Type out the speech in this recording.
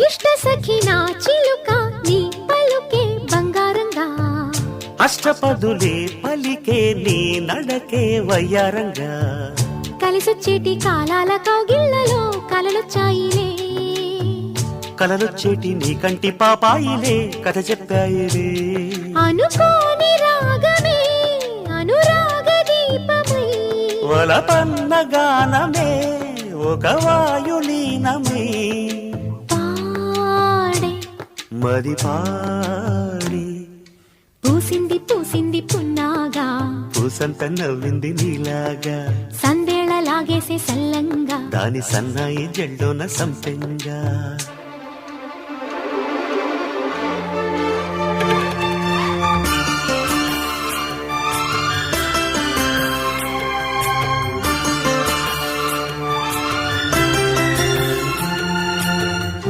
ఇష్ట సఖి నా చిలుక నీ పలుకే బంగారంగా అష్టపదులే పలికే నీ నడకే వయ్యారంగా కలిసొచ్చేటి కాలాల కౌగిళ్లలో కలలొచ్చాయిలే కలలొచ్చేటి నీ కంటి పాపాయిలే కథ చెప్పాయిలే అనుకోని రాగమే అనురాగ దీపమై వలపన్న గానమే ఒక వాయులీనమే పాడే మది పాడి పూసింది పూసింది పున్నాగా పూసంత నవ్వింది నీలాగా సందేళ లాగేసే సల్లంగా దాని సన్నాయి జెండోన సంపెంగా